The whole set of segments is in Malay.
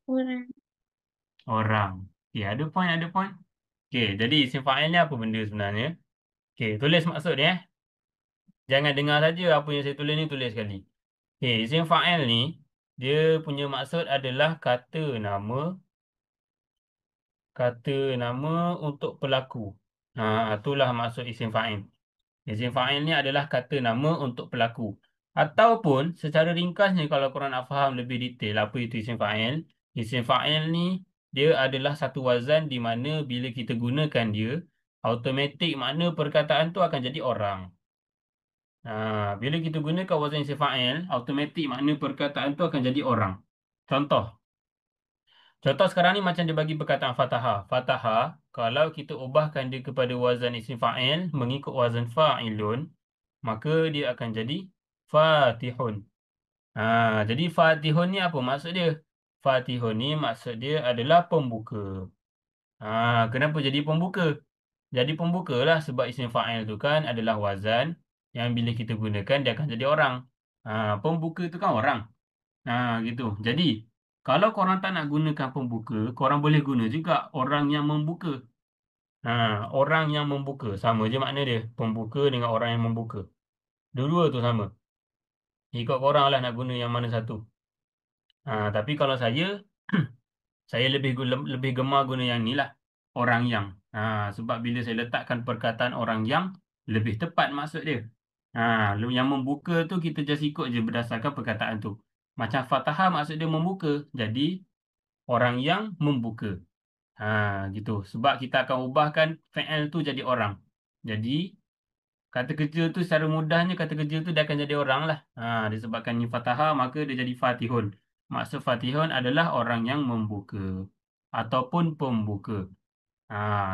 Orang. Orang. Okey, ada point, ada point. Okey, jadi isim fa'il ni apa benda sebenarnya? Okey, tulis maksud dia. Jangan dengar saja apa yang saya tulis ni, tulis sekali. Okey, isim fa'il ni, dia punya maksud adalah kata nama untuk pelaku. Itulah maksud isim fa'il. Isim fa'il ni adalah kata nama untuk pelaku. Ataupun secara ringkasnya kalau korang nak faham lebih detail apa itu isim fa'il. Isim fa'il ni dia adalah satu wazan di mana bila kita gunakan dia, automatik makna perkataan tu akan jadi orang. Bila kita gunakan wazan isim fa'il, automatik makna perkataan tu akan jadi orang. Contoh. Contoh sekarang ni macam dia bagi perkataan Fataha. Fataha, kalau kita ubahkan dia kepada wazan isim fa'il mengikut wazan fa'ilun, maka dia akan jadi Fatihun. Jadi Fatihun ni apa maksud dia? Fatihun ni maksud dia adalah pembuka. Kenapa jadi pembuka? Jadi pembuka lah sebab isim fa'il tu kan adalah wazan yang bila kita gunakan dia akan jadi orang. Pembuka tu kan orang. Gitu. Jadi, kalau korang tak nak gunakan pembuka, korang boleh guna juga orang yang membuka. Orang yang membuka. Sama je makna dia. Pembuka dengan orang yang membuka. Dua-dua tu sama. Ikut korang lah nak guna yang mana satu. Tapi kalau saya, saya lebih gemar guna yang ni lah. Orang yang. Sebab bila saya letakkan perkataan orang yang, lebih tepat maksud dia. Yang membuka tu kita just ikut je berdasarkan perkataan tu. Macam Fataha maksud dia membuka. Jadi, orang yang membuka. Gitu. Sebab kita akan ubahkan fi'il tu jadi orang. Jadi, kata kerja tu secara mudahnya kata kerja tu dia akan jadi orang lah. Disebabkannya fathah maka dia jadi fatihun. Maksud fatihun adalah orang yang membuka ataupun pembuka.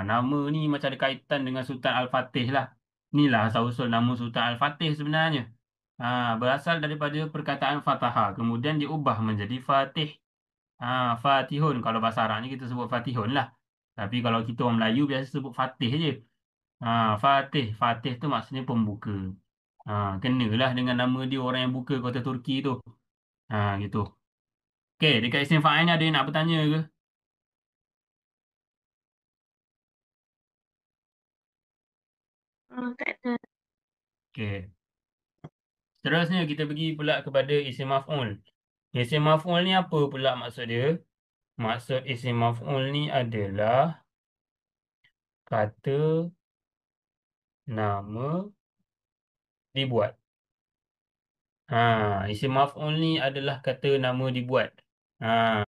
Nama ni macam ada kaitan dengan Sultan Al-Fatih lah. Inilah asal-usul nama Sultan Al-Fatih sebenarnya. Berasal daripada perkataan fathah. Kemudian diubah menjadi fatih. Fatihun. Kalau bahasa Arab ni kita sebut fatihun lah. Tapi kalau kita orang Melayu biasa sebut fatih je. Fatih. Fatih tu maksudnya pembuka. Kenalah dengan nama dia orang yang buka kota Turki tu. Gitu. Okey, dekat isim fa'il ni ada yang nak bertanya ke? Oh, tak ada. Okey. Seterusnya kita pergi pula kepada isim maf'ul. Isim maf'ul ni apa pula maksud dia? Maksud isim maf'ul ni adalah kata nama dibuat. Isim maf'ul ni adalah kata nama dibuat.